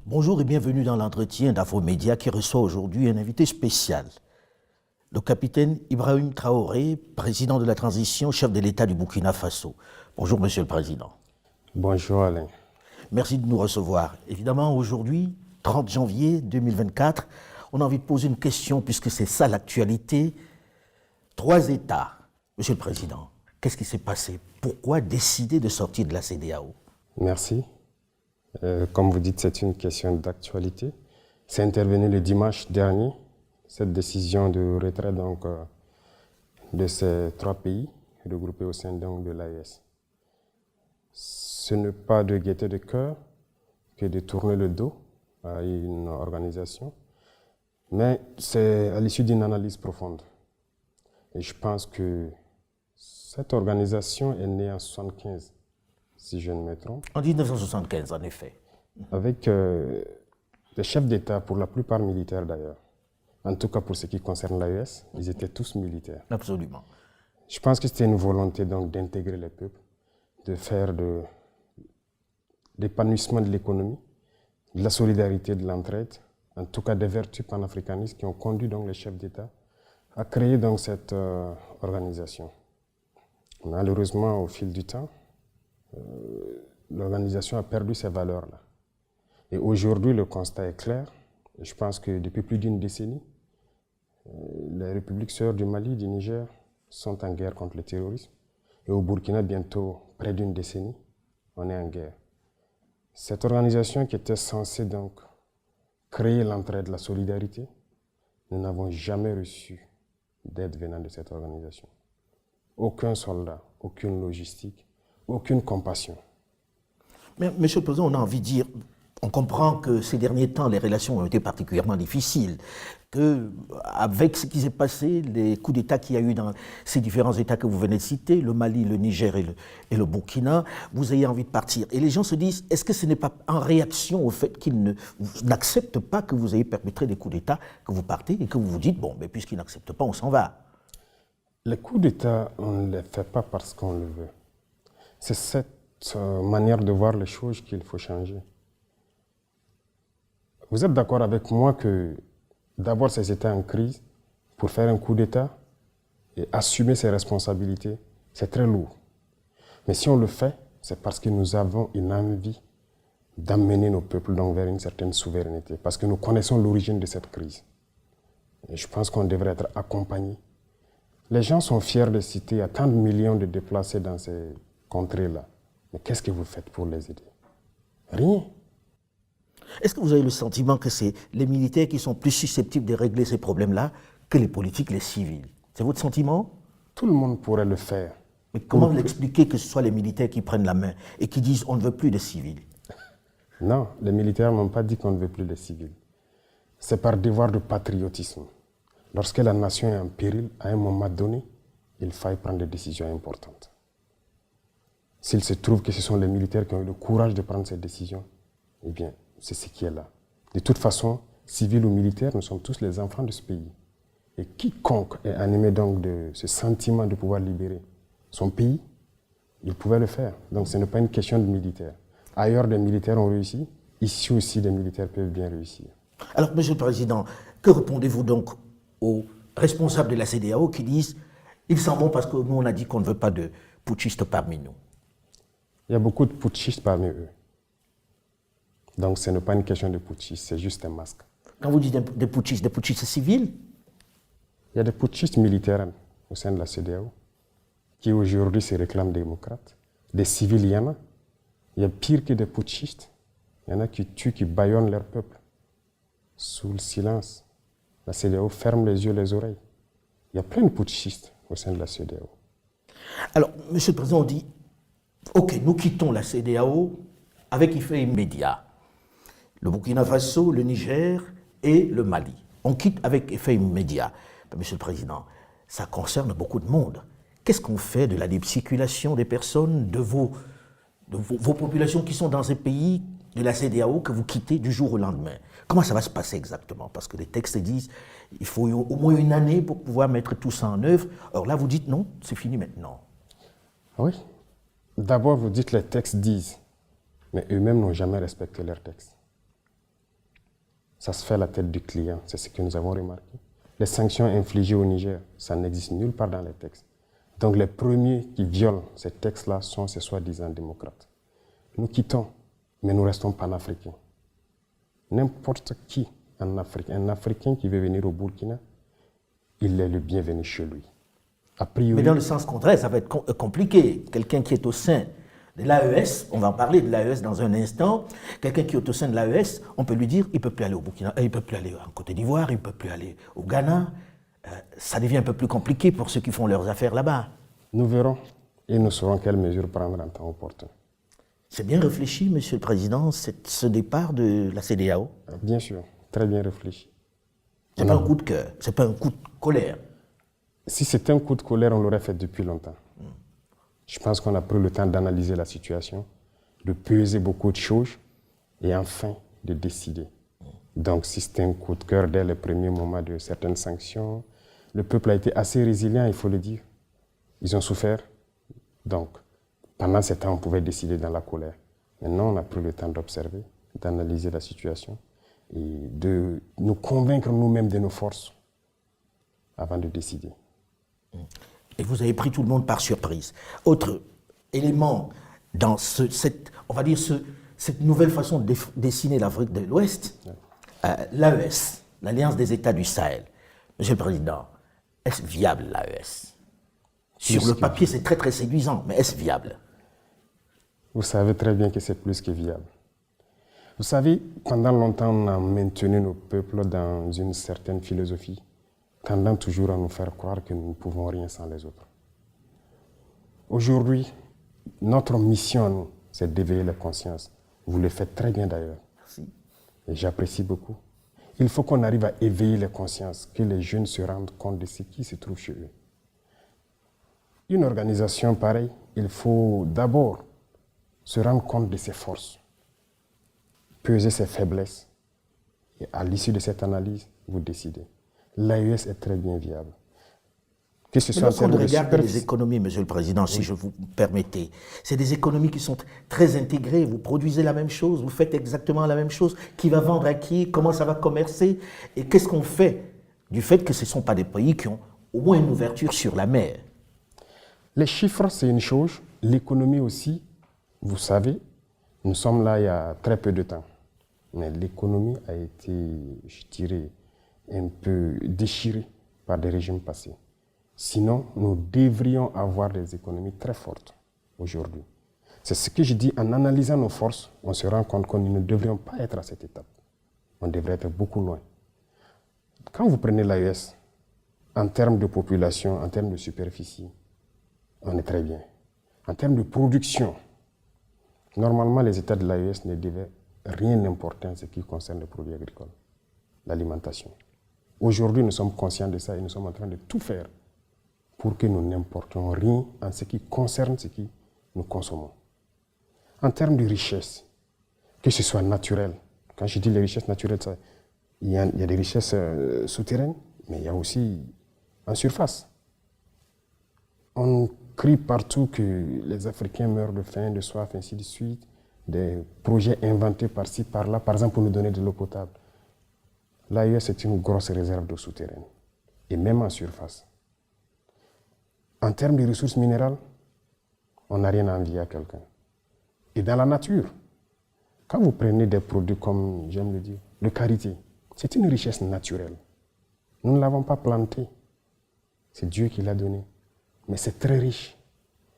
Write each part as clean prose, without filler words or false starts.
Bonjour et bienvenue dans l'entretien d'Afromédia qui reçoit aujourd'hui un invité spécial. Le capitaine Ibrahim Traoré, président de la transition, chef de l'État du Burkina Faso. Bonjour Monsieur le Président. Bonjour Alain. Merci de nous recevoir. Évidemment, aujourd'hui, 30 janvier 2024, on a envie de poser une question puisque c'est ça l'actualité. 3 États. Monsieur le Président, qu'est-ce qui s'est passé? Pourquoi décider de sortir de la CEDEAO? Merci. Comme vous dites, c'est une question d'actualité. C'est intervenu le dimanche dernier, cette décision de retrait de ces 3 pays regroupés au sein de l'AES. Ce n'est pas de gaieté de cœur que de tourner le dos à une organisation, mais c'est à l'issue d'une analyse profonde. Et je pense que cette organisation est née en 1975, si je ne me trompe. En 1975, en effet. Avec des chefs d'État, pour la plupart militaires d'ailleurs. En tout cas, pour ce qui concerne l'AES, ils étaient tous militaires. Absolument. Je pense que c'était une volonté donc d'intégrer les peuples, de faire de l'épanouissement de l'économie, de la solidarité, de l'entraide, en tout cas des vertus panafricanistes qui ont conduit donc les chefs d'État à créer donc cette organisation. Malheureusement, au fil du temps, l'organisation a perdu ces valeurs-là. Et aujourd'hui, le constat est clair. Je pense que depuis plus d'une décennie, les républiques sœurs du Mali, du Niger, sont en guerre contre le terrorisme. Et au Burkina, bientôt près d'une décennie, on est en guerre. Cette organisation qui était censée donc créer l'entraide, la solidarité, nous n'avons jamais reçu d'aide venant de cette organisation. Aucun soldat, aucune logistique, aucune compassion. Mais, Monsieur le Président, on a envie de dire, on comprend que ces derniers temps, les relations ont été particulièrement difficiles, qu'avec ce qui s'est passé, les coups d'État qu'il y a eu dans ces différents États que vous venez de citer, le Mali, le Niger et le Burkina, vous ayez envie de partir. Et les gens se disent, est-ce que ce n'est pas en réaction au fait qu'ils n'acceptent pas que vous ayez perpétré des coups d'État, que vous partez et que vous vous dites, bon, mais puisqu'ils n'acceptent pas, on s'en va? Les coups d'État, on ne les fait pas parce qu'on le veut. C'est cette manière de voir les choses qu'il faut changer. Vous êtes d'accord avec moi que d'abord ces États en crise, pour faire un coup d'État et assumer ses responsabilités, c'est très lourd. Mais si on le fait, c'est parce que nous avons une envie d'amener nos peuples donc vers une certaine souveraineté, parce que nous connaissons l'origine de cette crise. Et je pense qu'on devrait être accompagné. Les gens sont fiers de citer, il y a tant de millions de déplacés dans ces contrées-là. Mais qu'est-ce que vous faites pour les aider? Rien. Est-ce que vous avez le sentiment que c'est les militaires qui sont plus susceptibles de régler ces problèmes-là que les politiques, les civils? C'est votre sentiment? Tout le monde pourrait le faire. Mais comment l'expliquer que ce soit les militaires qui prennent la main et qui disent on ne veut plus de civils? Non, les militaires n'ont pas dit qu'on ne veut plus de civils. C'est par devoir de patriotisme. Lorsque la nation est en péril, à un moment donné, il faille prendre des décisions importantes. S'il se trouve que ce sont les militaires qui ont eu le courage de prendre ces décisions, eh bien, c'est ce qui est là. De toute façon, civils ou militaires, nous sommes tous les enfants de ce pays. Et quiconque est animé donc de ce sentiment de pouvoir libérer son pays, il pouvait le faire. Donc ce n'est pas une question de militaires. Ailleurs, des militaires ont réussi. Ici aussi, des militaires peuvent bien réussir. Alors, Monsieur le Président, que répondez-vous donc aux responsables de la CEDEAO qui disent ils s'en vont parce que nous, on a dit qu'on ne veut pas de putschistes parmi nous? Il y a beaucoup de putschistes parmi eux. Donc ce n'est pas une question de putschistes, c'est juste un masque. Quand vous dites des putschistes civils? Il y a des putschistes militaires au sein de la CEDEAO qui aujourd'hui se réclament démocrates. Des civils, il y en a. Il y a pire que des putschistes. Il y en a qui tuent, qui bâillonnent leur peuple. Sous le silence, la CEDEAO ferme les yeux, les oreilles. Il y a plein de putschistes au sein de la CEDEAO. Alors, Monsieur le Président, on dit, ok, nous quittons la CEDEAO avec effet immédiat. Le Burkina Faso, le Niger et le Mali. On quitte avec effet immédiat. Mais, Monsieur le Président, ça concerne beaucoup de monde. Qu'est-ce qu'on fait de la libre circulation des personnes, de vos populations qui sont dans ces pays de la CEDEAO que vous quittez du jour au lendemain? Comment ça va se passer exactement? Parce que les textes disent qu'il faut au moins une année pour pouvoir mettre tout ça en œuvre. Or là, vous dites non, c'est fini maintenant. Oui. D'abord, vous dites les textes disent, mais eux-mêmes n'ont jamais respecté leurs textes. Ça se fait à la tête du client, c'est ce que nous avons remarqué. Les sanctions infligées au Niger, ça n'existe nulle part dans les textes. Donc les premiers qui violent ces textes-là sont ces soi-disant démocrates. Nous quittons, mais nous restons panafricains. N'importe qui en Afrique, un Africain qui veut venir au Burkina, il est le bienvenu chez lui. A priori, mais dans le sens contraire, ça va être compliqué. Quelqu'un qui est au sein de l'AES, on va en parler de l'AES dans un instant, quelqu'un qui est au sein de l'AES, on peut lui dire il ne peut plus aller au Burkina, il ne peut plus aller en Côte d'Ivoire, il ne peut plus aller au Ghana. Ça devient un peu plus compliqué pour ceux qui font leurs affaires là-bas. nous verrons et nous saurons quelles mesures prendre en temps opportun. C'est bien réfléchi, Monsieur le Président, ce départ de la CEDEAO? Bien sûr, très bien réfléchi. Ce n'est pas un coup de cœur, ce n'est pas un coup de colère. Si c'était un coup de colère, on l'aurait fait depuis longtemps. Je pense qu'on a pris le temps d'analyser la situation, de peser beaucoup de choses et enfin de décider. Donc si c'était un coup de cœur dès les premiers moments de certaines sanctions, le peuple a été assez résilient, il faut le dire. Ils ont souffert. Donc pendant ce temps, on pouvait décider dans la colère. Maintenant, on a pris le temps d'observer, d'analyser la situation et de nous convaincre nous-mêmes de nos forces avant de décider. Et vous avez pris tout le monde par surprise. Autre élément dans cette nouvelle façon de dessiner l'Afrique de l'Ouest, l'AES, l'Alliance des États du Sahel. Monsieur le Président, est-ce viable l'AES? Sur le papier, c'est très très séduisant, mais est-ce viable? Vous savez très bien que c'est plus que viable. Vous savez, pendant longtemps, on a maintenu nos peuples dans une certaine philosophie, tendant toujours à nous faire croire que nous ne pouvons rien sans les autres. Aujourd'hui, notre mission à nous, c'est d'éveiller la conscience. Vous le faites très bien d'ailleurs. Merci. Et j'apprécie beaucoup. Il faut qu'on arrive à éveiller les consciences, que les jeunes se rendent compte de ce qui se trouve chez eux. Une organisation pareille, il faut d'abord se rendre compte de ses forces, peser ses faiblesses, et à l'issue de cette analyse, vous décidez. L'AES est très bien viable. Que ce soit lorsqu'on regarde les économies, Monsieur le Président, si je vous permettez, c'est des économies qui sont très intégrées. Vous produisez la même chose, vous faites exactement la même chose. Qui va vendre à qui? Comment ça va commercer? Et qu'est-ce qu'on fait du fait que ce ne sont pas des pays qui ont au moins une ouverture sur la mer? Les chiffres, c'est une chose. L'économie aussi, vous savez, nous sommes là il y a très peu de temps. Mais l'économie a été, je dirais, un peu déchirée par des régimes passés. Sinon, nous devrions avoir des économies très fortes aujourd'hui. C'est ce que je dis, en analysant nos forces, on se rend compte que nous ne devrions pas être à cette étape. On devrait être beaucoup loin. Quand vous prenez l'AES, en termes de population, en termes de superficie, on est très bien. En termes de production, normalement, les États de l'AES ne devaient rien importer en ce qui concerne les produits agricoles, l'alimentation. Aujourd'hui, nous sommes conscients de ça et nous sommes en train de tout faire pour que nous n'importions rien en ce qui concerne ce que nous consommons. En termes de richesse, que ce soit naturel, quand je dis les richesses naturelles, il y a des richesses souterraines, mais il y a aussi en surface. On crie partout que les Africains meurent de faim, de soif, ainsi de suite, des projets inventés par-ci, par-là, par exemple pour nous donner de l'eau potable. L'AES est une grosse réserve d'eau souterraine, et même en surface. En termes de ressources minérales, on n'a rien à envier à quelqu'un. Et dans la nature, quand vous prenez des produits comme, j'aime le dire, le karité, c'est une richesse naturelle. Nous ne l'avons pas planté. C'est Dieu qui l'a donné. Mais c'est très riche.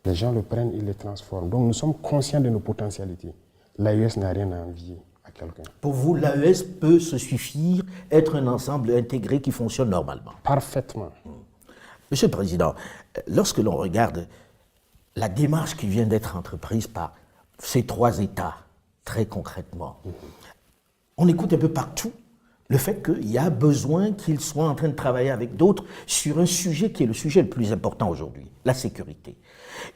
Les gens le prennent, ils le transforment. Donc nous sommes conscients de nos potentialités. L'AES n'a rien à envier à quelqu'un. Pour vous, l'AES peut se suffire, être un ensemble intégré qui fonctionne normalement? Parfaitement. Monsieur le Président, lorsque l'on regarde la démarche qui vient d'être entreprise par ces trois États, très concrètement, on écoute un peu partout le fait qu'il y a besoin qu'ils soient en train de travailler avec d'autres sur un sujet qui est le sujet le plus important aujourd'hui, la sécurité.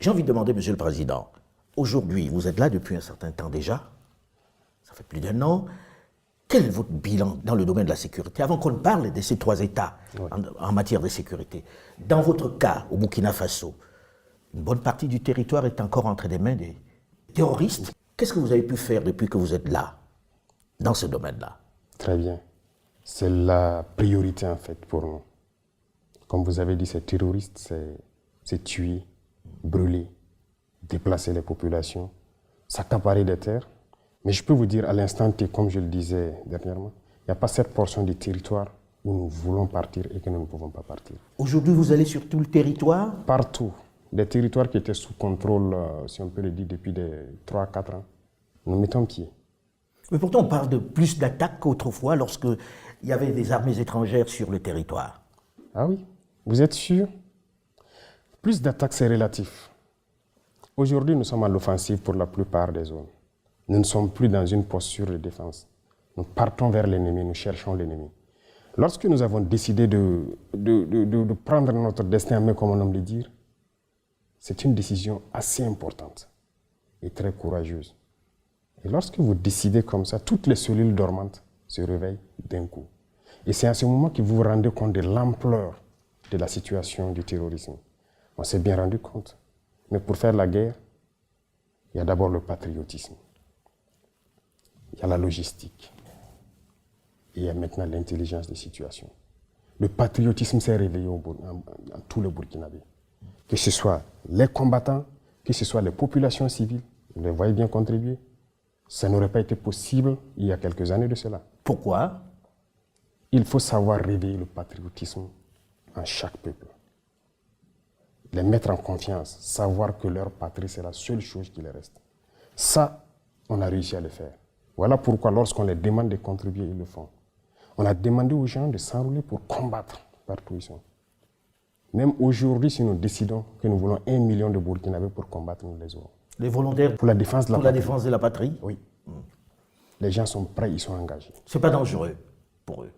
J'ai envie de demander, Monsieur le Président, aujourd'hui, vous êtes là depuis un certain temps déjà, ça fait plus d'1 an, quel est votre bilan dans le domaine de la sécurité? Avant qu'on ne parle de ces trois États en matière de sécurité, dans votre cas, au Burkina Faso, une bonne partie du territoire est encore entre les mains des terroristes. Qu'est-ce que vous avez pu faire depuis que vous êtes là, dans ce domaine-là? Très bien. C'est la priorité en fait pour nous. Comme vous avez dit, ces terroristes, c'est tuer, brûler, déplacer les populations, s'accaparer des terres. Mais je peux vous dire à l'instant T, comme je le disais dernièrement, il n'y a pas cette portion du territoire où nous voulons partir et que nous ne pouvons pas partir. Aujourd'hui, vous allez sur tout le territoire? Partout. Des territoires qui étaient sous contrôle, si on peut le dire, depuis 3 à 4 ans. Nous mettons pied. Mais pourtant, on parle de plus d'attaques qu'autrefois lorsqu'il y avait des armées étrangères sur le territoire. Ah oui, vous êtes sûr? Plus d'attaques, c'est relatif. Aujourd'hui, nous sommes à l'offensive pour la plupart des zones. Nous ne sommes plus dans une posture de défense. Nous partons vers l'ennemi, nous cherchons l'ennemi. Lorsque nous avons décidé de prendre notre destin en main, comme on aime le dire, c'est une décision assez importante et très courageuse. Et lorsque vous décidez comme ça, toutes les cellules dormantes se réveillent d'un coup. Et c'est à ce moment que vous vous rendez compte de l'ampleur de la situation du terrorisme. On s'est bien rendu compte. Mais pour faire la guerre, il y a d'abord le patriotisme. Il y a la logistique. Et il y a maintenant l'intelligence des situations. Le patriotisme s'est réveillé dans tous les Burkinabés. Que ce soit les combattants, que ce soit les populations civiles, vous les voyez bien contribuer. Ça n'aurait pas été possible il y a quelques années de cela. Pourquoi? Il faut savoir réveiller le patriotisme en chaque peuple. Les mettre en confiance, savoir que leur patrie, c'est la seule chose qui les reste. Ça, on a réussi à le faire. Voilà pourquoi lorsqu'on les demande de contribuer, ils le font. On a demandé aux gens de s'enrôler pour combattre partout où ils sont. Même aujourd'hui, si nous décidons que nous voulons 1 million de Burkinabés pour combattre, nous les aurons. Les volontaires pour la défense de la patrie. Défense de la patrie? Oui. Les gens sont prêts, ils sont engagés. C'est pas dangereux pour eux?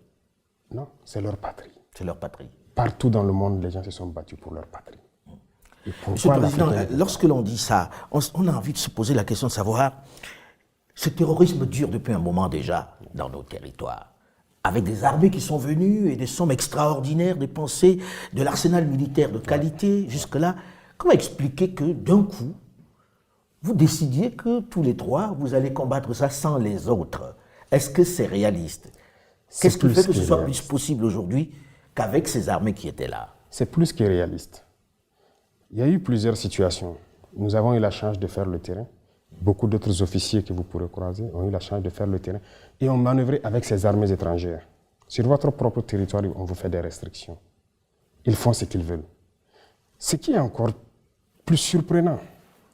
Non, c'est leur patrie. C'est leur patrie. Partout dans le monde, les gens se sont battus pour leur patrie. Et Monsieur le Président, lorsque l'on dit ça, on a envie de se poser la question de savoir, ce terrorisme dure depuis un moment déjà dans nos territoires, avec des armées qui sont venues et des sommes extraordinaires dépensées, de l'arsenal militaire de qualité jusque-là. Comment expliquer que d'un coup, vous décidiez que tous les trois, vous allez combattre ça sans les autres? Est-ce que c'est réaliste? Qu'est-ce qui fait que ce soit plus possible aujourd'hui qu'avec ces armées qui étaient là? C'est plus que réaliste. Il y a eu plusieurs situations. Nous avons eu la chance de faire le terrain. Beaucoup d'autres officiers que vous pourrez croiser ont eu la chance de faire le terrain et ont manœuvré avec ces armées étrangères. Sur votre propre territoire, on vous fait des restrictions. Ils font ce qu'ils veulent. Ce qui est encore plus surprenant,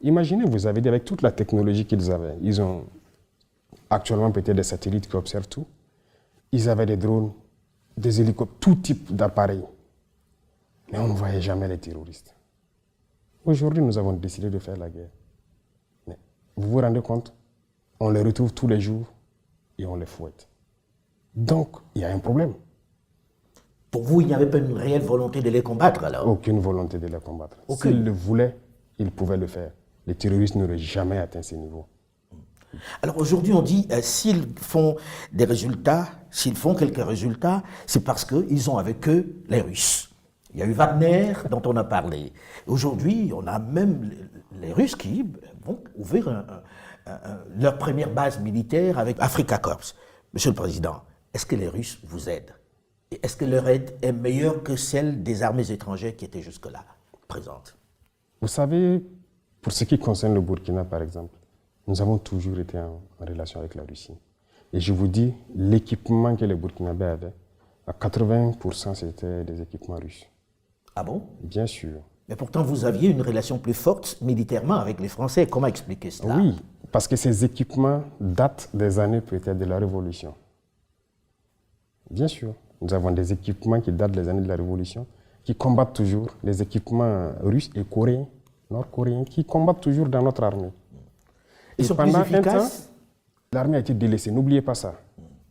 imaginez, vous avez dit, avec toute la technologie qu'ils avaient, ils ont actuellement peut-être des satellites qui observent tout, ils avaient des drones, des hélicoptères, tout type d'appareils. Mais on ne voyait jamais les terroristes. Aujourd'hui, nous avons décidé de faire la guerre. Mais vous vous rendez compte? On les retrouve tous les jours et on les fouette. Donc, il y a un problème. Pour vous, il n'y avait pas une réelle volonté de les combattre alors? Aucune volonté de les combattre. S'ils le voulaient, ils pouvaient le faire. Les terroristes n'auraient jamais atteint ces niveaux. Alors aujourd'hui, on dit s'ils font des résultats, s'ils font quelques résultats, c'est parce qu'ils ont avec eux les Russes. Il y a eu Wagner, dont on a parlé. Aujourd'hui, on a même les Russes qui vont ouvrir leur première base militaire avec Africa Corps. Monsieur le Président, est-ce que les Russes vous aident? Et est-ce que leur aide est meilleure que celle des armées étrangères qui étaient jusque-là présentes? Vous savez, pour ce qui concerne le Burkina, par exemple, nous avons toujours été en relation avec la Russie. Et je vous dis, l'équipement que les Burkinabés avaient, à 80%, c'était des équipements russes. Ah bon? Bien sûr. Mais pourtant, vous aviez une relation plus forte militairement avec les Français. Comment expliquer cela? Oui, parce que ces équipements datent des années peut-être de la Révolution. Bien sûr. Nous avons des équipements qui datent des années de la Révolution, qui combattent toujours, des équipements russes et coréens, nord-coréens, qui combattent toujours dans notre armée. Ils sont plus efficaces? L'armée a été délaissée, n'oubliez pas ça.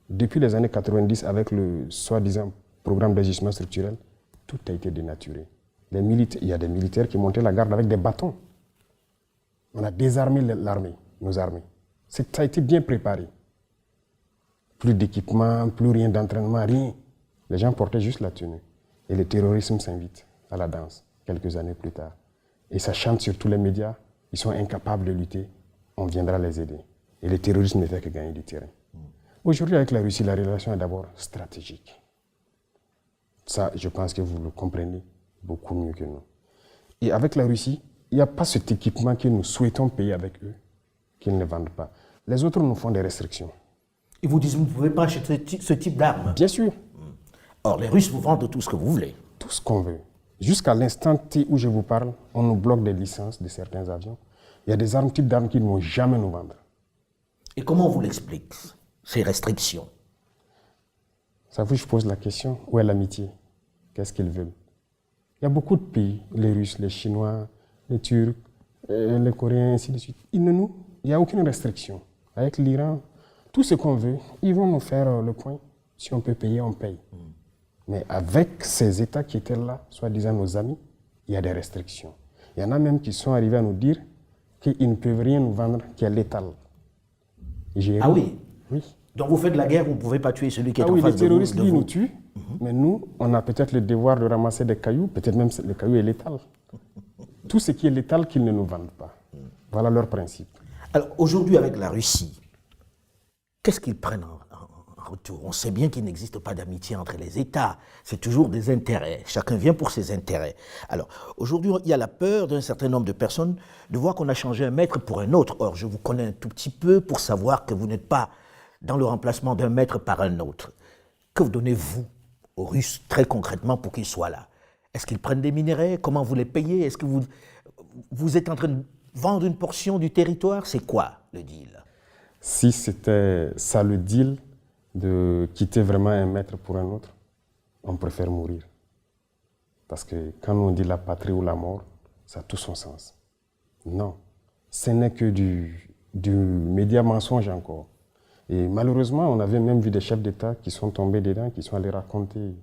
Depuis les années 90, avec le soi-disant programme d'ajustement structurel, tout a été dénaturé. Il y a des militaires qui montaient la garde avec des bâtons. On a désarmé l'armée, nos armées. Ça a été bien préparé. Plus d'équipement, plus rien d'entraînement, rien. Les gens portaient juste la tenue. Et le terrorisme s'invite à la danse, quelques années plus tard. Et ça chante sur tous les médias, ils sont incapables de lutter, on viendra les aider. Et le terrorisme ne fait que gagner du terrain. Aujourd'hui, avec la Russie, la relation est d'abord stratégique. Ça, je pense que vous le comprenez beaucoup mieux que nous. Et avec la Russie, il n'y a pas cet équipement que nous souhaitons payer avec eux, qu'ils ne vendent pas. Les autres nous font des restrictions. Ils vous disent que vous ne pouvez pas acheter ce type d'armes. Bien sûr. Or, les Russes vous vendent tout ce que vous voulez. Tout ce qu'on veut. Jusqu'à l'instant T où je vous parle, on nous bloque des licences de certains avions. Il y a des armes, types d'armes qu'ils ne vont jamais nous vendre. Et comment on vous l'explique, ces restrictions? Ça vous, je pose la question, où est l'amitié? Qu'est-ce qu'ils veulent? Il y a beaucoup de pays, les Russes, les Chinois, les Turcs, les Coréens, ainsi de suite. Il n'y a aucune restriction. Avec l'Iran, tout ce qu'on veut, ils vont nous faire le point. Si on peut payer, on paye. Mais avec ces États qui étaient là, soi-disant nos amis, il y a des restrictions. Il y en a même qui sont arrivés à nous dire qu'ils ne peuvent rien nous vendre qui est létal. Ah oui? Oui. Donc vous faites la guerre, vous ne pouvez pas tuer celui qui est en oui, face les de vous. terroristes, lui, nous tuent. Mais nous, on a peut-être le devoir de ramasser des cailloux, peut-être même le caillou est létal. Tout ce qui est létal, qu'ils ne nous vendent pas. Voilà leur principe. Alors aujourd'hui, avec la Russie, qu'est-ce qu'ils prennent en retour? On sait bien qu'il n'existe pas d'amitié entre les États. C'est toujours des intérêts. Chacun vient pour ses intérêts. Alors aujourd'hui, il y a la peur d'un certain nombre de personnes de voir qu'on a changé un maître pour un autre. Or, je vous connais un tout petit peu pour savoir que vous n'êtes pas dans le remplacement d'un maître par un autre. Que vous donnez-vous aux Russes très concrètement pour qu'ils soient là? Est-ce qu'ils prennent des minerais? Comment vous les payez? Est-ce que vous êtes en train de vendre une portion du territoire? C'est quoi le deal? Si c'était ça le deal, de quitter vraiment un maître pour un autre, on préfère mourir. Parce que quand on dit la patrie ou la mort, ça a tout son sens. Non, ce n'est que du média mensonge encore. Et malheureusement, on avait même vu des chefs d'État qui sont tombés dedans, qui sont allés raconter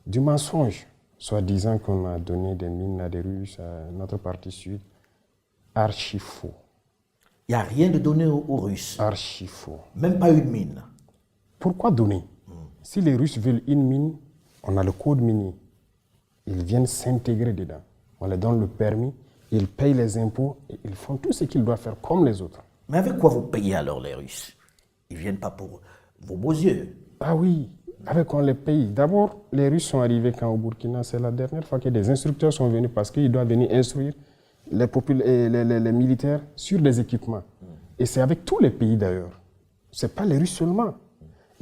du mensonge, soi-disant qu'on a donné des mines à des Russes, à notre partie sud. Archi faux. Il n'y a rien de donné aux Russes. Archi faux. Même pas une mine. Pourquoi donner? Si les Russes veulent une mine, on a le code minier. Ils viennent s'intégrer dedans. On leur donne le permis, ils payent les impôts et ils font tout ce qu'ils doivent faire comme les autres. Mais avec quoi vous payez alors les Russes? Ils ne viennent pas pour vos beaux yeux. Ah oui, avec quoi on les paye? D'abord, les Russes sont arrivés quand au Burkina, c'est la dernière fois que des instructeurs sont venus parce qu'ils doivent venir instruire les militaires sur des équipements. Et c'est avec tous les pays d'ailleurs. Ce n'est pas les Russes seulement.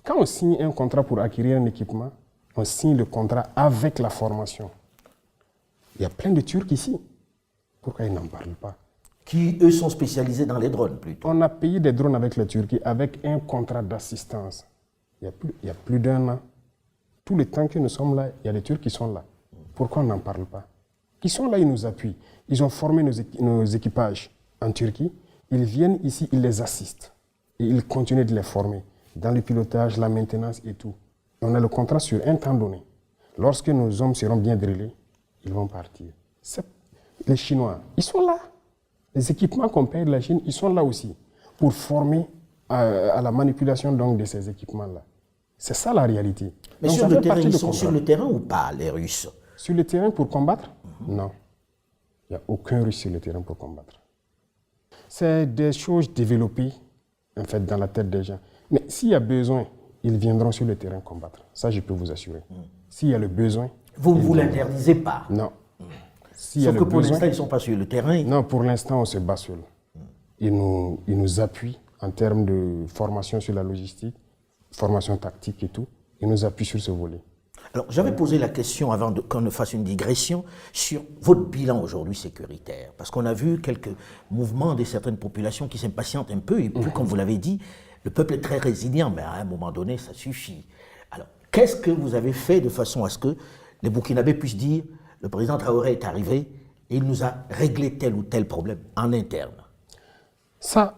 Quand on signe un contrat pour acquérir un équipement, on signe le contrat avec la formation. Il y a plein de Turcs ici. Pourquoi ils n'en parlent pas? Qui, eux, sont spécialisés dans les drones plutôt. On a payé des drones avec la Turquie avec un contrat d'assistance. Il y a plus d'1 an. Tout le temps que nous sommes là, il y a des Turcs qui sont là. Pourquoi on n'en parle pas? Ils sont là, ils nous appuient. Ils ont formé nos équipages en Turquie. Ils viennent ici, ils les assistent. Et ils continuent de les former dans le pilotage, la maintenance et tout. Et on a le contrat sur un temps donné. Lorsque nos hommes seront bien drillés, ils vont partir. Les Chinois, ils sont là. Les équipements qu'on paye de la Chine, ils sont là aussi pour former à la manipulation donc, de ces équipements-là. C'est ça la réalité. Mais donc, sur le terrain, ils sont sur le terrain ou pas, les Russes? Sur le terrain pour combattre? Non. Il n'y a aucun Russe sur le terrain pour combattre. C'est des choses développées en fait, dans la tête des gens. Mais s'il y a besoin, ils viendront sur le terrain combattre. Ça, je peux vous assurer. S'il y a le besoin... Vous ne vous l'interdisez pas? Non. Sauf que pour l'instant, ils ne sont pas sur le terrain. Non, pour l'instant, on se bat seul. Ils nous appuient en termes de formation sur la logistique, formation tactique et tout. Ils nous appuient sur ce volet. Alors, j'avais posé la question, avant qu'on ne fasse une digression, sur votre bilan aujourd'hui sécuritaire. Parce qu'on a vu quelques mouvements de certaines populations qui s'impatientent un peu. Et puis, comme vous l'avez dit, le peuple est très résilient, mais à un moment donné, ça suffit. Alors, qu'est-ce que vous avez fait de façon à ce que les Burkinabés puissent dire le président Traoré est arrivé et il nous a réglé tel ou tel problème en interne? Ça,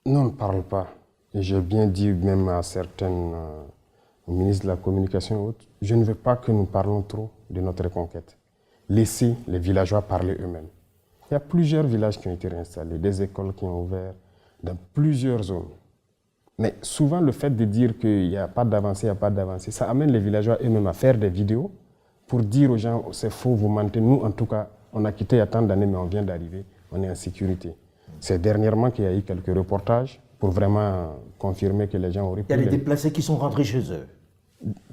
nous on ne parle pas. Et j'ai bien dit même à certains ministres de la Communication et autres, je ne veux pas que nous parlons trop de notre reconquête. Laissez les villageois parler eux-mêmes. Il y a plusieurs villages qui ont été réinstallés, des écoles qui ont ouvert dans plusieurs zones. Mais souvent, le fait de dire qu'il n'y a pas d'avancée, ça amène les villageois eux-mêmes à faire des vidéos pour dire aux gens, c'est faux, vous mentez. Nous, en tout cas, on a quitté il y a tant d'années, mais on vient d'arriver, on est en sécurité. C'est dernièrement qu'il y a eu quelques reportages pour vraiment confirmer que les gens auraient Il y a des déplacés qui sont rentrés chez eux.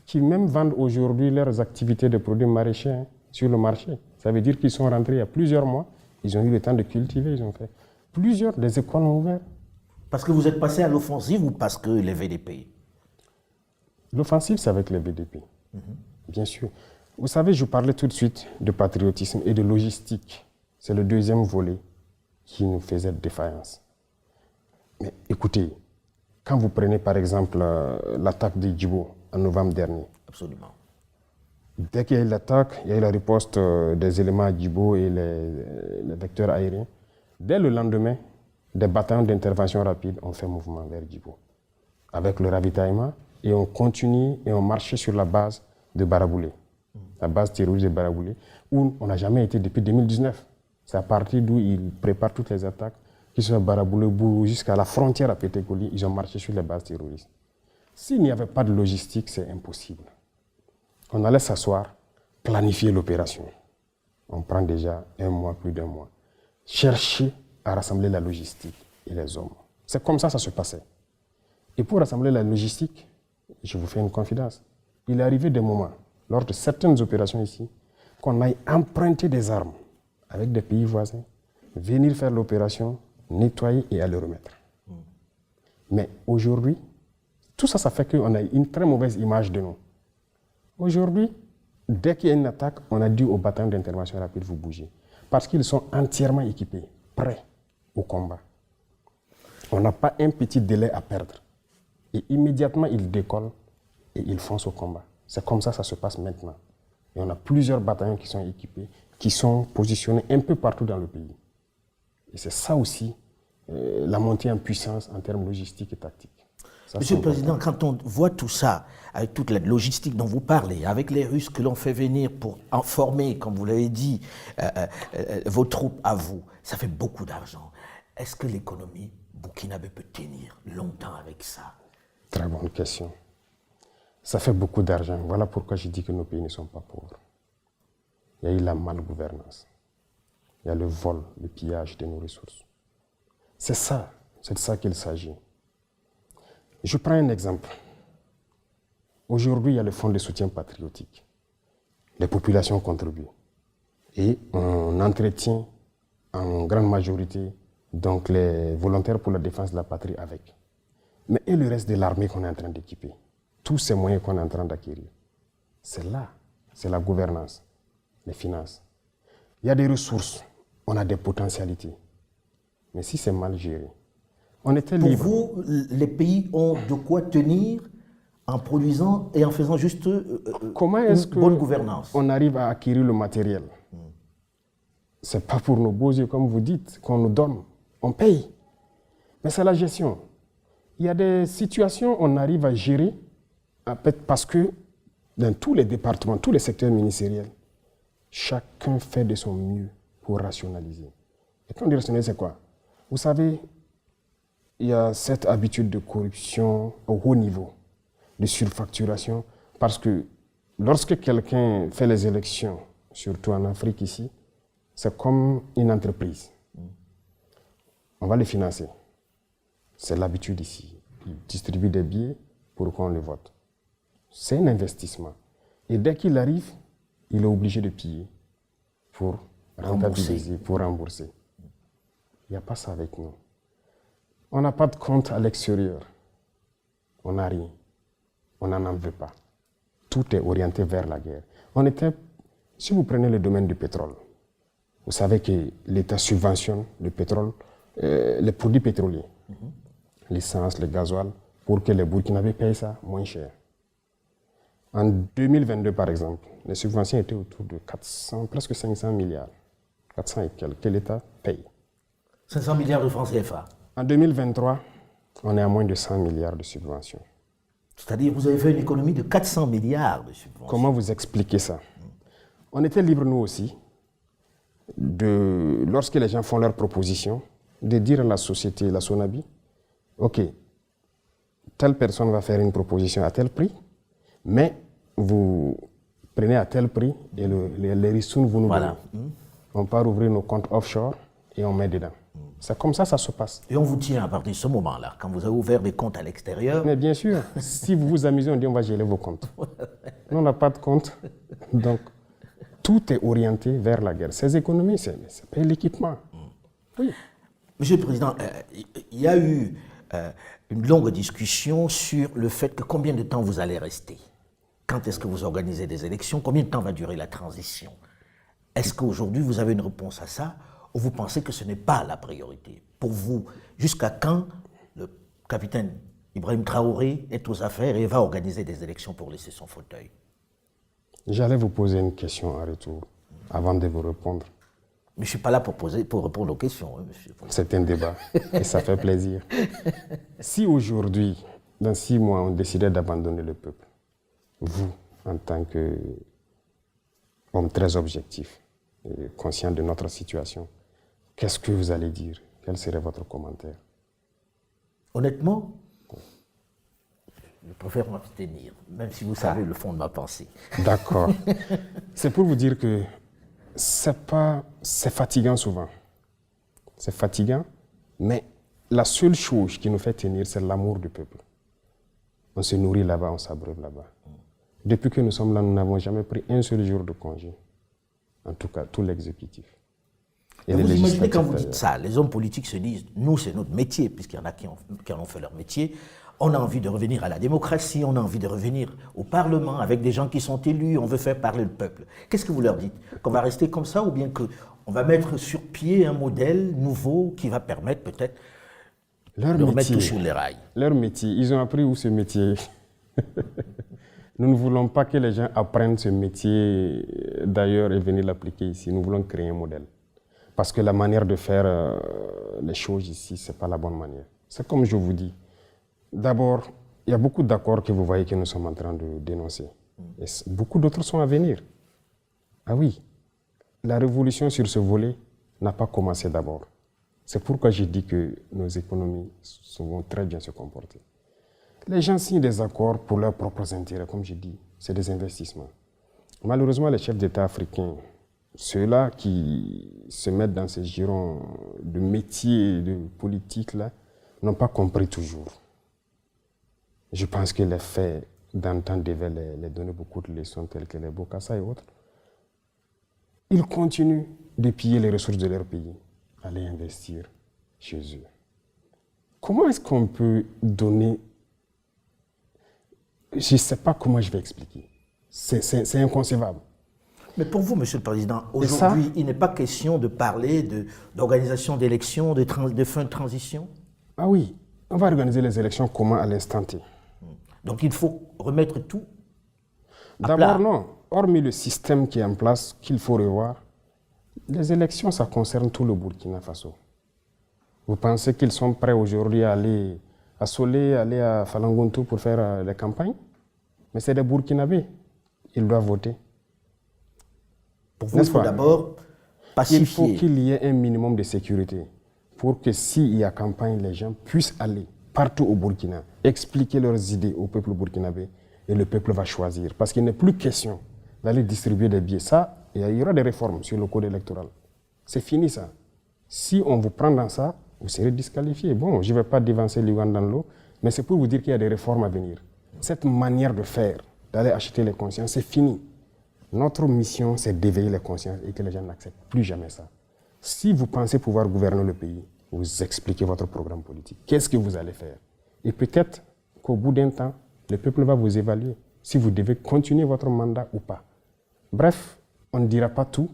Qui même vendent aujourd'hui leurs activités de produits maraîchers sur le marché. Ça veut dire qu'ils sont rentrés il y a plusieurs mois, ils ont eu le temps de cultiver, ils ont fait des écoles ont ouvert. Parce que vous êtes passé à l'offensive ou parce que les VDP? L'offensive, c'est avec les VDP, bien sûr. Vous savez, je parlais tout de suite de patriotisme et de logistique. C'est le deuxième volet qui nous faisait défaillance. Mais écoutez, quand vous prenez par exemple l'attaque de Djibo en novembre dernier. Absolument. Dès qu'il y a eu l'attaque, il y a eu la riposte des éléments à Djibo et les vecteurs aériens. Dès le lendemain, des bataillons d'intervention rapide ont fait mouvement vers Djibo, avec le ravitaillement, et on continue et on marchait sur la base de Baraboulé, la base terroriste de Baraboulé, où on n'a jamais été depuis 2019. C'est à partir d'où ils préparent toutes les attaques, qui sont à Baraboulé, Bourou, jusqu'à la frontière à Pétékoli, ils ont marché sur les bases terroristes. S'il n'y avait pas de logistique, c'est impossible. On allait s'asseoir, planifier l'opération. On prend déjà un mois, plus d'un mois. Chercher à rassembler la logistique et les hommes. C'est comme ça que ça se passait. Et pour rassembler la logistique, je vous fais une confidence. Il est arrivé des moments, lors de certaines opérations ici, qu'on aille emprunter des armes avec des pays voisins, venir faire l'opération, nettoyer et aller remettre. Mais aujourd'hui, tout ça, ça fait qu'on a une très mauvaise image de nous. Aujourd'hui, dès qu'il y a une attaque, on a dit aux bataillons d'intervention rapide, vous bougez. Parce qu'ils sont entièrement équipés, prêts au combat. On n'a pas un petit délai à perdre. Et immédiatement, ils décollent et ils foncent au combat. C'est comme ça que ça se passe maintenant. Et on a plusieurs bataillons qui sont équipés, qui sont positionnés un peu partout dans le pays. Et c'est ça aussi, la montée en puissance en termes logistiques et tactiques. Ça, Monsieur le Président, quand on voit tout ça, avec toute la logistique dont vous parlez, avec les Russes que l'on fait venir pour former, comme vous l'avez dit, vos troupes à vous, ça fait beaucoup d'argent. Est-ce que l'économie burkinabé peut tenir longtemps avec ça? Très bonne question. Ça fait beaucoup d'argent. Voilà pourquoi je dis que nos pays ne sont pas pauvres. Il y a eu la malgouvernance. Il y a le vol, le pillage de nos ressources. C'est de ça qu'il s'agit. Je prends un exemple. Aujourd'hui, il y a le fonds de soutien patriotique. Les populations contribuent. Et on entretient en grande majorité donc les volontaires pour la défense de la patrie avec. Mais et le reste de l'armée qu'on est en train d'équiper? Tous ces moyens qu'on est en train d'acquérir. C'est là, c'est la gouvernance, les finances. Il y a des ressources, on a des potentialités. Mais si c'est mal géré, on était libre. Pour vous, les pays ont de quoi tenir en produisant et en faisant juste Comment est-ce une bonne gouvernance? On arrive à acquérir le matériel? Ce n'est pas pour nos beaux yeux, comme vous dites, qu'on nous donne. On paye. Mais c'est la gestion. Il y a des situations où on arrive à gérer parce que dans tous les départements, tous les secteurs ministériels, chacun fait de son mieux pour rationaliser. Et quand on dit rationaliser, c'est quoi? Vous savez, il y a cette habitude de corruption au haut niveau, de surfacturation, parce que lorsque quelqu'un fait les élections, surtout en Afrique ici, c'est comme une entreprise. On va les financer. C'est l'habitude ici. Ils distribuent des billets pour qu'on les vote. C'est un investissement. Et dès qu'il arrive, il est obligé de payer pour rentabiliser, pour rembourser. Il n'y a pas ça avec nous. On n'a pas de compte à l'extérieur. On n'a rien. On n'en veut pas. Tout est orienté vers la guerre. Si vous prenez le domaine du pétrole, vous savez que l'État subventionne le pétrole, les produits pétroliers, l'essence, le gasoil, pour que les Burkinabés payent ça moins cher. En 2022, par exemple, les subventions étaient autour de 400, presque 500 milliards. 400 et quelques, que l'État paye. 500 milliards de francs CFA. En 2023, on est à moins de 100 milliards de subventions. C'est-à-dire, vous avez fait une économie de 400 milliards de subventions. Comment vous expliquez ça? On était libres, nous aussi, lorsque les gens font leurs propositions, de dire à la société, la Sonabi, OK, telle personne va faire une proposition à tel prix, mais vous prenez à tel prix et les ressources, vous nous donnez. On part ouvrir nos comptes offshore et on met dedans. C'est comme ça se passe. Et on vous tient à partir de ce moment-là, quand vous avez ouvert des comptes à l'extérieur. Mais bien sûr, si vous vous amusez, on dit on va geler vos comptes. Nous, on n'a pas de compte. Donc, tout est orienté vers la guerre. Ces économies, c'est payer l'équipement. Oui. Monsieur le Président, il y a eu une longue discussion sur le fait que combien de temps vous allez rester. Quand est-ce que vous organisez des élections? Combien de temps va durer la transition? Est-ce qu'aujourd'hui vous avez une réponse à ça ou vous pensez que ce n'est pas la priorité? Pour vous, jusqu'à quand le capitaine Ibrahim Traoré est aux affaires et va organiser des élections pour laisser son fauteuil? J'allais vous poser une question en retour avant de vous répondre. Mais je ne suis pas là pour répondre aux questions, hein, monsieur. C'est un débat et ça fait plaisir. Si aujourd'hui, dans 6 mois, on décidait d'abandonner le peuple, vous, en tant qu'homme très objectif et conscient de notre situation, qu'est-ce que vous allez dire? Quel serait votre commentaire? Honnêtement, je préfère m'abstenir, même si vous savez le fond de ma pensée. D'accord. C'est pour vous dire que c'est fatigant souvent. C'est fatigant, mais la seule chose qui nous fait tenir, c'est l'amour du peuple. On se nourrit là-bas, on s'abreuve là-bas. Depuis que nous sommes là, nous n'avons jamais pris un seul jour de congé. En tout cas, tout l'exécutif. Et vous imaginez quand vous dites ça, les hommes politiques se disent, nous c'est notre métier, puisqu'il y en a qui en ont fait leur métier, on a envie de revenir à la démocratie, on a envie de revenir au Parlement avec des gens qui sont élus, on veut faire parler le peuple. Qu'est-ce que vous leur dites? Qu'on va rester comme ça ou bien qu'on va mettre sur pied un modèle nouveau qui va permettre peut-être de remettre tout sur les rails? Leur métier, ils ont appris où ce métier? Nous ne voulons pas que les gens apprennent ce métier d'ailleurs et venir l'appliquer ici. Nous voulons créer un modèle. Parce que la manière de faire les choses ici, ce n'est pas la bonne manière. C'est comme je vous dis. D'abord, il y a beaucoup d'accords que vous voyez que nous sommes en train de dénoncer. Et beaucoup d'autres sont à venir. Ah oui, la révolution sur ce volet n'a pas commencé d'abord. C'est pourquoi j'ai dit que nos économies vont très bien se comporter. Les gens signent des accords pour leurs propres intérêts, comme je dis, c'est des investissements. Malheureusement, les chefs d'État africains, ceux-là qui se mettent dans ces girons de métiers, de politique, là, n'ont pas compris toujours. Je pense que les faits d'antan devaient les donner beaucoup de leçons, telles que les Bokassa et autres. Ils continuent de piller les ressources de leur pays, aller investir chez eux. Comment est-ce qu'on peut donner... Je ne sais pas comment je vais expliquer. C'est inconcevable. Mais pour vous, Monsieur le Président, aujourd'hui, il n'est pas question de parler d'organisation d'élections, de fin de transition? Ah oui, on va organiser les élections comment à l'instant T? Donc il faut remettre tout à plat. D'abord non, hormis le système qui est en place, qu'il faut revoir, les élections, ça concerne tout le Burkina Faso. Vous pensez qu'ils sont prêts aujourd'hui à aller à Solé, aller à Falangonto pour faire les campagnes? Mais c'est des Burkinabés, ils doivent voter. Pour vous, il faut d'abord pacifier. Il faut qu'il y ait un minimum de sécurité pour que s'il y a campagne, les gens puissent aller partout au Burkina, expliquer leurs idées au peuple burkinabé et le peuple va choisir. Parce qu'il n'est plus question d'aller distribuer des billets. Ça, il y aura des réformes sur le code électoral. C'est fini ça. Si on vous prend dans ça, vous serez disqualifié. Bon, je ne vais pas dévancer l'Ouganda dans l'eau, mais c'est pour vous dire qu'il y a des réformes à venir. Cette manière de faire, d'aller acheter les consciences, c'est fini. Notre mission, c'est d'éveiller les consciences et que les gens n'acceptent plus jamais ça. Si vous pensez pouvoir gouverner le pays, vous expliquez votre programme politique. Qu'est-ce que vous allez faire? Et peut-être qu'au bout d'un temps, le peuple va vous évaluer si vous devez continuer votre mandat ou pas. Bref, on ne dira pas tout,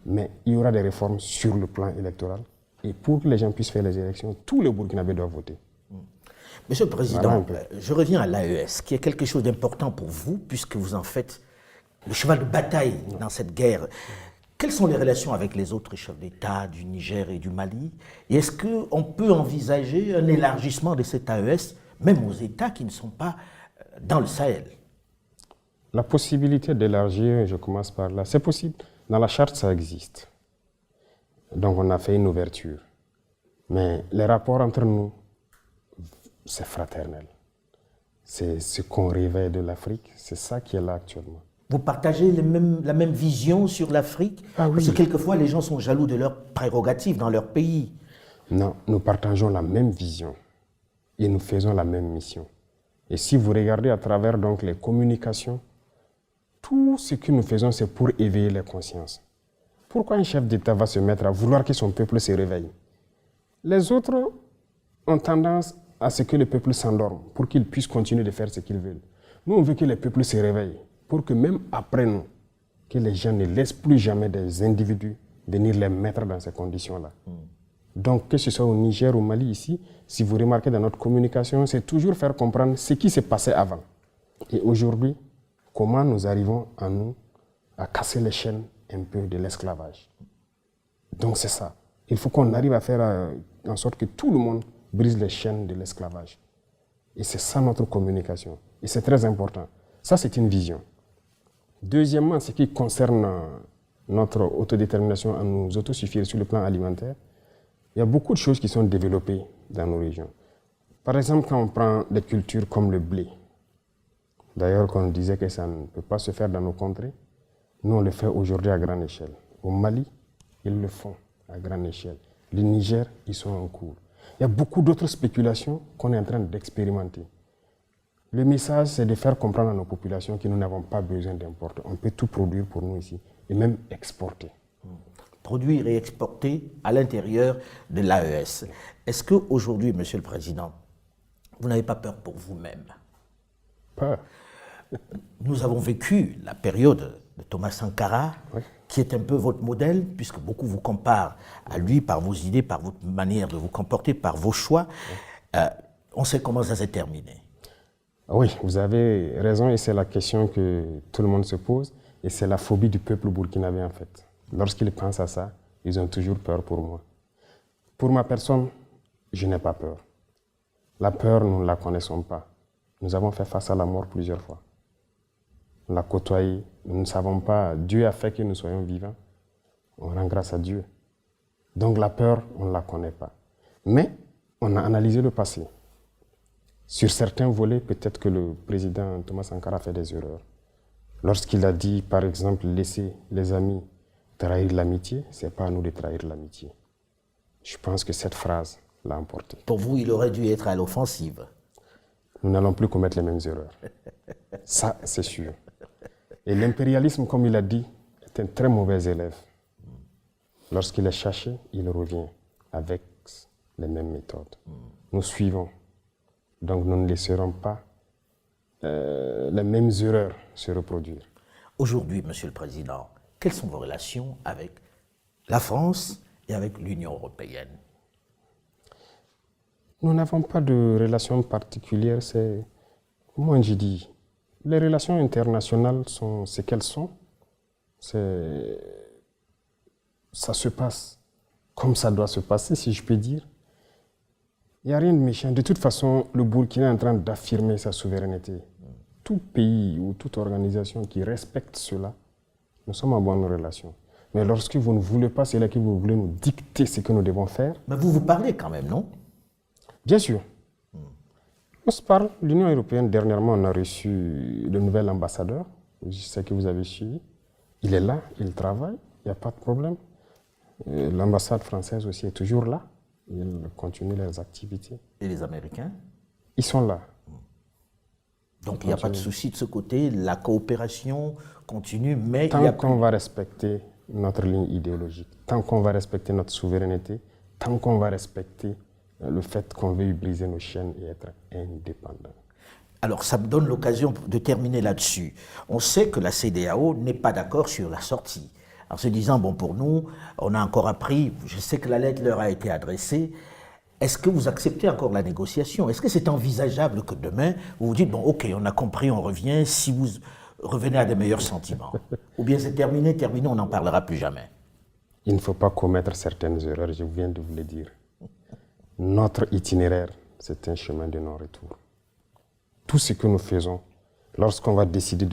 mais il y aura des réformes sur le plan électoral. Et pour que les gens puissent faire les élections, tous les Burkinabés doivent voter. Monsieur le Président, je reviens à l'AES, qui est quelque chose d'important pour vous, puisque vous en faites le cheval de bataille dans cette guerre. Quelles sont les relations avec les autres chefs d'État du Niger et du Mali? Et est-ce qu'on peut envisager un élargissement de cette AES, même aux États qui ne sont pas dans le Sahel? La possibilité d'élargir, je commence par là, c'est possible. Dans la charte, ça existe. Donc on a fait une ouverture. Mais les rapports entre nous, c'est fraternel. C'est ce qu'on réveille de l'Afrique, c'est ça qui est là actuellement. Vous partagez la même vision sur l'Afrique? Ah oui. Parce que quelquefois, les gens sont jaloux de leurs prérogatives dans leur pays. Non, nous partageons la même vision et nous faisons la même mission. Et si vous regardez à travers donc les communications, tout ce que nous faisons, c'est pour éveiller les consciences. Pourquoi un chef d'État va se mettre à vouloir que son peuple se réveille? Les autres ont tendance à ce que le peuple s'endorme pour qu'il puisse continuer de faire ce qu'ils veulent. Nous, on veut que les peuples se réveillent pour que même après nous, que les gens ne laissent plus jamais des individus venir les mettre dans ces conditions-là. Donc, que ce soit au Niger ou au Mali ici, si vous remarquez dans notre communication, c'est toujours faire comprendre ce qui s'est passé avant. Et aujourd'hui, comment nous arrivons à casser les chaînes un peu de l'esclavage. Donc c'est ça. Il faut qu'on arrive à faire en sorte que tout le monde brise les chaînes de l'esclavage. Et c'est ça notre communication. Et c'est très important. Ça, c'est une vision. Deuxièmement, ce qui concerne notre autodétermination à nous autosuffire sur le plan alimentaire, il y a beaucoup de choses qui sont développées dans nos régions. Par exemple, quand on prend des cultures comme le blé, d'ailleurs, qu'on disait que ça ne peut pas se faire dans nos contrées, nous, on le fait aujourd'hui à grande échelle. Au Mali, ils le font à grande échelle. Le Niger, ils sont en cours. Il y a beaucoup d'autres spéculations qu'on est en train d'expérimenter. Le message, c'est de faire comprendre à nos populations que nous n'avons pas besoin d'importer. On peut tout produire pour nous ici et même exporter. Produire et exporter à l'intérieur de l'AES. Est-ce qu'aujourd'hui, Monsieur le Président, vous n'avez pas peur pour vous-même? Peur. Nous avons vécu la période de Thomas Sankara, oui, qui est un peu votre modèle, puisque beaucoup vous comparent à lui par vos idées, par votre manière de vous comporter, par vos choix. Oui. On sait comment ça s'est terminé. Oui, vous avez raison, et c'est la question que tout le monde se pose, et c'est la phobie du peuple burkinabé en fait. Lorsqu'ils pensent à ça, ils ont toujours peur pour moi. Pour ma personne, je n'ai pas peur. La peur, nous ne la connaissons pas. Nous avons fait face à la mort plusieurs fois. On l'a côtoyé. Nous ne savons pas. Dieu a fait que nous soyons vivants. On rend grâce à Dieu. Donc la peur, on ne la connaît pas. Mais on a analysé le passé. Sur certains volets, peut-être que le président Thomas Sankara a fait des erreurs. Lorsqu'il a dit, par exemple, laisser les amis trahir l'amitié, ce n'est pas à nous de trahir l'amitié. Je pense que cette phrase l'a emporté. Pour vous, il aurait dû être à l'offensive. Nous n'allons plus commettre les mêmes erreurs. Ça, c'est sûr. Et l'impérialisme, comme il a dit, est un très mauvais élève. Lorsqu'il est cherché, il revient avec les mêmes méthodes. Nous suivons. Donc nous ne laisserons pas les mêmes erreurs se reproduire. Aujourd'hui, Monsieur le Président, quelles sont vos relations avec la France et avec l'Union européenne? Nous n'avons pas de relations particulières. Moi, je dis, les relations internationales sont ce qu'elles sont. Ça se passe comme ça doit se passer, si je peux dire. Il n'y a rien de méchant. De toute façon, le Burkina est en train d'affirmer sa souveraineté. Tout pays ou toute organisation qui respecte cela, nous sommes en bonne relation. Mais lorsque vous ne voulez pas, c'est là que vous voulez nous dicter ce que nous devons faire. Mais vous parlez quand même, non? Bien sûr. On se parle. L'Union européenne, dernièrement, on a reçu le nouvel ambassadeur. Je sais que vous avez suivi. Il est là, il travaille, il n'y a pas de problème. L'ambassade française aussi est toujours là. Ils continuent leurs activités. Et les Américains? Ils sont là. Donc il n'y a pas de souci de ce côté, la coopération continue, mais tant qu'on va respecter notre ligne idéologique, tant qu'on va respecter notre souveraineté, tant qu'on va respecter le fait qu'on veuille briser nos chaînes et être indépendant. Alors ça me donne l'occasion de terminer là-dessus. On sait que la CEDEAO n'est pas d'accord sur la sortie. En se disant, bon, pour nous, on a encore appris, je sais que la lettre leur a été adressée. Est-ce que vous acceptez encore la négociation? Est-ce que c'est envisageable que demain, vous vous dites, bon, ok, on a compris, on revient, si vous revenez à des meilleurs sentiments? Ou bien c'est terminé, on n'en parlera plus jamais? Il ne faut pas commettre certaines erreurs, je viens de vous le dire. Notre itinéraire, c'est un chemin de non-retour. Tout ce que nous faisons, lorsqu'on va décider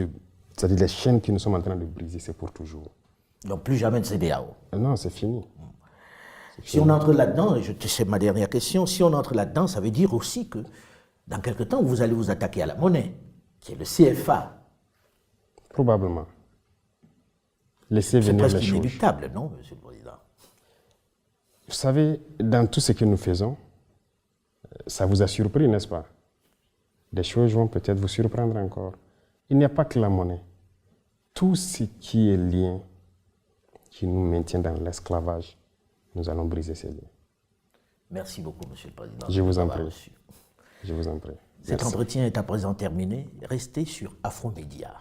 c'est-à-dire les chaînes que nous sommes en train de briser, c'est pour toujours. Donc plus jamais de CEDEAO? Non, c'est fini. Si on entre là-dedans, et c'est ma dernière question, si on entre là-dedans, ça veut dire aussi que dans quelque temps, vous allez vous attaquer à la monnaie, qui est le CFA. Probablement. Laissez venir les choses. C'est presque inéluctable, non, Monsieur le Président? Vous savez, dans tout ce que nous faisons, ça vous a surpris, n'est-ce pas? Des choses vont peut-être vous surprendre encore. Il n'y a pas que la monnaie. Tout ce qui est lien, qui nous maintient dans l'esclavage, nous allons briser ces liens. Merci beaucoup, Monsieur le Président. Je vous en d'avoir prie. reçu. Je vous en prie. Cet Merci. entretien est à présent terminé. Restez sur Afromédia.